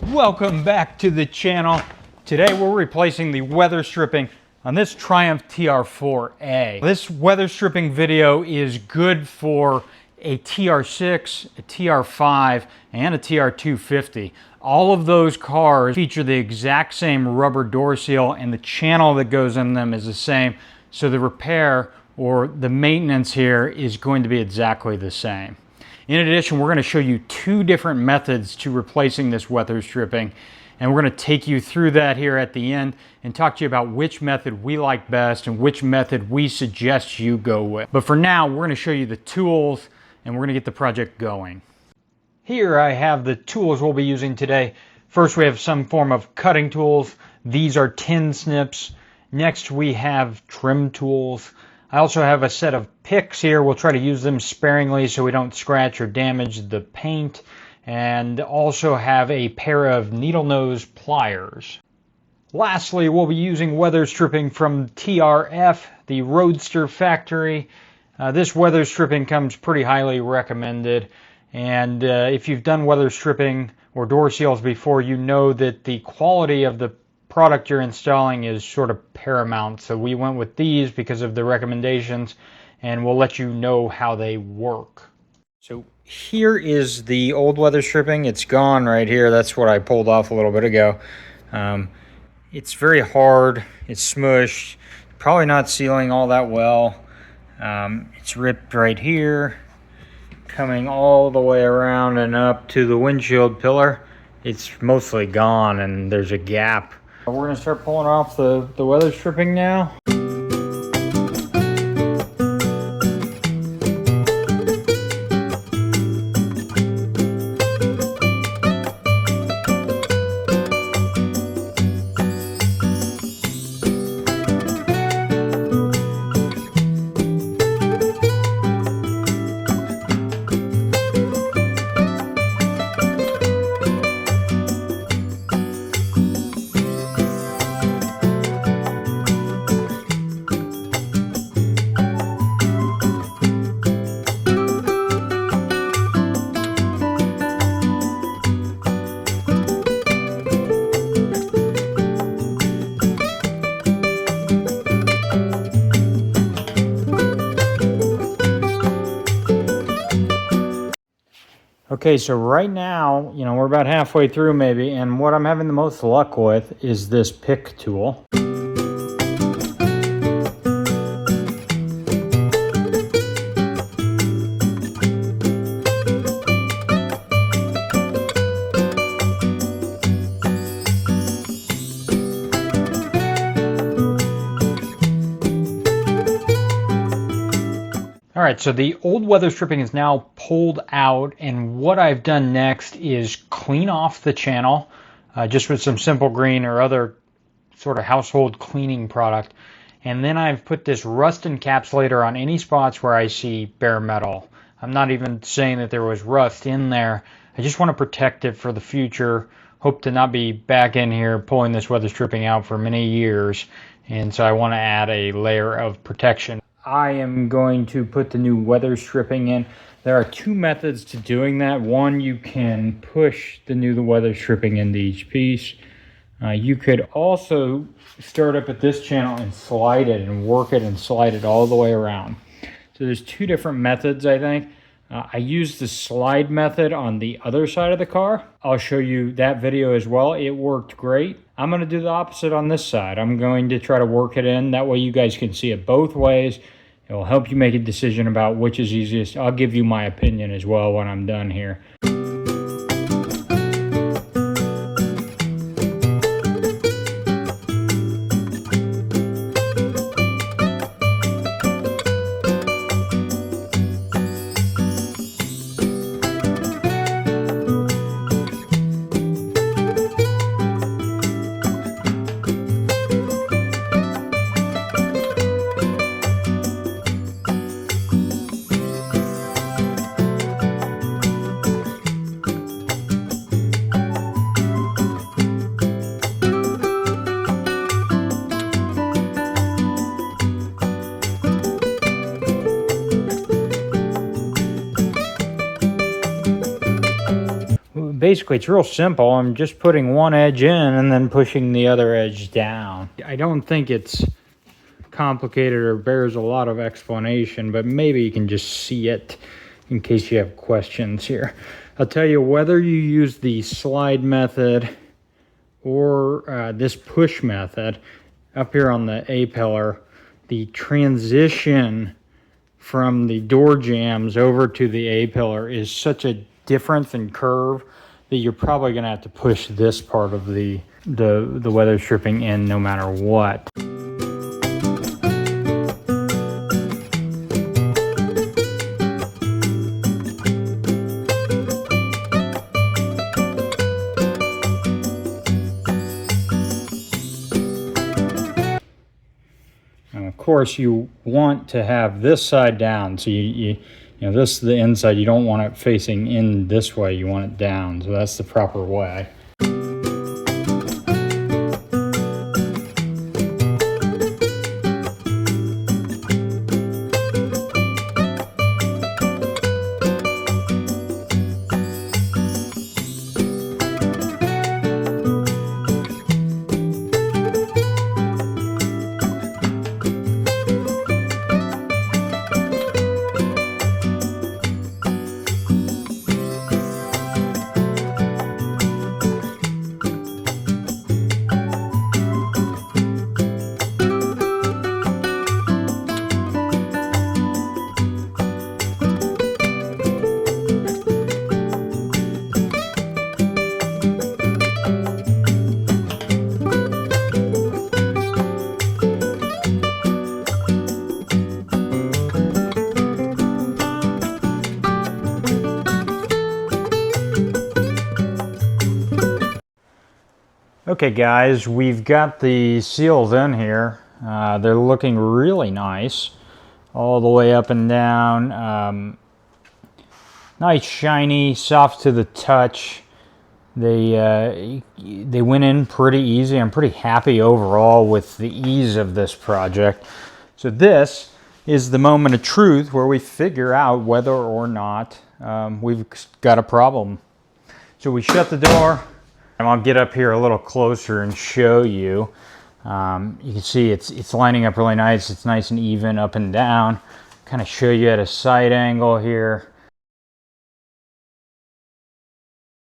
Welcome back to the channel. Today we're replacing the weather stripping on this Triumph TR4A. This weather stripping video is good for a TR6, a TR5, and a TR250. All of those cars feature the exact same rubber door seal and the channel that goes in them is the same. So the repair or the maintenance here is going to be exactly the same. In addition, we're going to show you two different methods to replacing this weather stripping, and we're going to take you through that here at the end and talk to you about which method we like best and which method we suggest you go with. But for now, we're going to show you the tools and we're going to get the project going. Here I have the tools we'll be using today. First, we have some form of cutting tools. These are tin snips. Next, we have trim tools. I also have a set of picks here. We'll try to use them sparingly so we don't scratch or damage the paint. And also have a pair of needle nose pliers. Lastly, we'll be using weather stripping from TRF, the Roadster factory. This weather stripping comes pretty highly recommended. And if you've done weather stripping or door seals before, you know that the quality of the product you're installing is sort of paramount. So we went with these because of the recommendations, and we'll let you know how they work. So here is the old weather stripping. It's gone right here. That's what I pulled off a little bit ago. It's very hard. It's smushed. Probably not sealing all that well. It's ripped right here, coming all the way around and up to the windshield pillar. It's mostly gone and there's a gap. We're going to start pulling off the weather stripping now. Okay, so right now, we're about halfway through maybe, and what I'm having the most luck with is this pick tool. All right, so the old weather stripping is now pulled out, and what I've done next is clean off the channel just with some Simple Green or other sort of household cleaning product. And then I've put this rust encapsulator on any spots where I see bare metal. I'm not even saying that there was rust in there. I just want to protect it for the future. Hope to not be back in here pulling this weather stripping out for many years. And so I want to add a layer of protection. I am going to put the new weather stripping in. There are two methods to doing that. One, you can push the new weather stripping into each piece. You could also start up at this channel and slide it and work it and slide it all the way around. So there's two different methods, I think. I used the slide method on the other side of the car. I'll show you that video as well. It worked great. I'm going to do the opposite on this side. I'm going to try to work it in. That way you guys can see it both ways. It will help you make a decision about which is easiest. I'll give you my opinion as well when I'm done here. basically it's real simple. I'm just putting one edge in and then pushing the other edge down. I don't think it's complicated or bears a lot of explanation, but maybe you can just see it in case you have questions here. I'll tell you, whether you use the slide method or this push method, up here on the A pillar, the transition from the door jambs over to the A pillar is such a difference in curve that you're probably going to have to push this part of the weather stripping in no matter what. And of course, you want to have this side down, so you know, this is the inside. You don't want it facing in this way. You want it down. So that's the proper way. Okay guys, we've got the seals in here. They're looking really nice all the way up and down. Nice, shiny, soft to the touch. They went in pretty easy. I'm pretty happy overall with the ease of this project. So this is the moment of truth where we figure out whether or not we've got a problem. So we shut the door. And I'll get up here a little closer and show you. You can see it's lining up really nice. It's nice and even up and down. Kind of show you at a side angle here.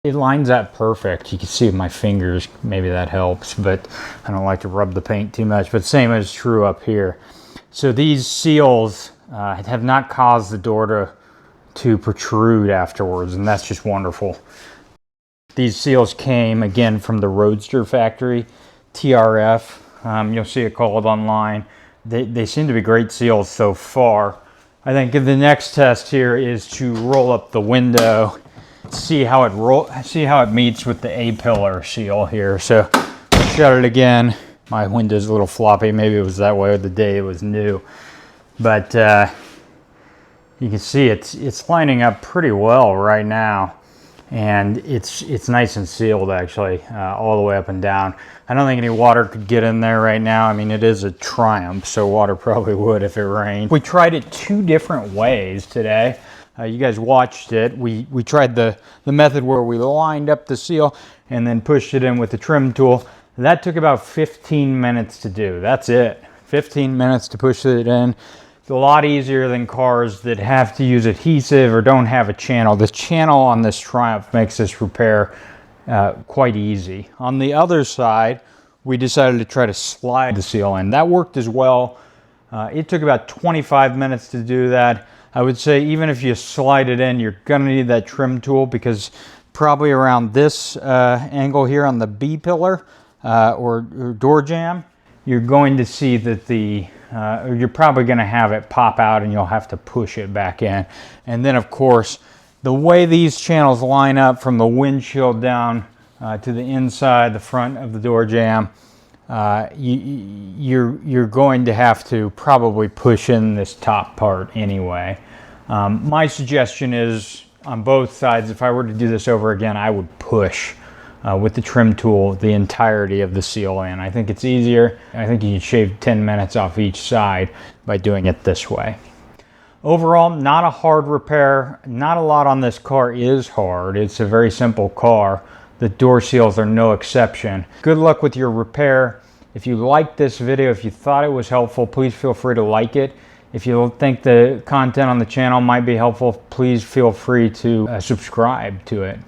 It lines up perfect. You can see with my fingers, maybe that helps, but I don't like to rub the paint too much. But same is true up here. So these seals have not caused the door to protrude afterwards, and that's just wonderful. These seals came, again, from the Roadster factory, TRF. You'll see it called online. They seem to be great seals so far. I think the next test here is to roll up the window, see how it meets with the A-pillar seal here. So shut it again. My window's a little floppy. Maybe it was that way the day it was new. But you can see it's lining up pretty well right now. And it's nice and sealed, actually, all the way up and down. I don't think any water could get in there right now. I mean, it is a Triumph, so water probably would if it rained. We tried it 2 different ways today. You guys watched it. We tried the method where we lined up the seal and then pushed it in with the trim tool. That took about 15 minutes to do. That's it. 15 minutes to push it in. It's a lot easier than cars that have to use adhesive or don't have a channel. This channel on this Triumph makes this repair quite easy. On the other side, we decided to try to slide the seal in. That worked as well. It took about 25 minutes to do that. I would say even if you slide it in, you're going to need that trim tool, because probably around this angle here on the B pillar or door jamb, you're going to see that you're probably going to have it pop out and you'll have to push it back in. And then, of course, the way these channels line up from the windshield down to the inside, the front of the door jamb, you're going to have to probably push in this top part anyway. My suggestion is, on both sides, if I were to do this over again, I would push with the trim tool the entirety of the seal in. I think it's easier. I think you can shave 10 minutes off each side by doing it this way. Overall, not a hard repair. Not a lot on this car is hard. It's a very simple car. The door seals are no exception. Good luck with your repair. If you liked this video, if you thought it was helpful, please feel free to like it. If you think the content on the channel might be helpful, please feel free to subscribe to it.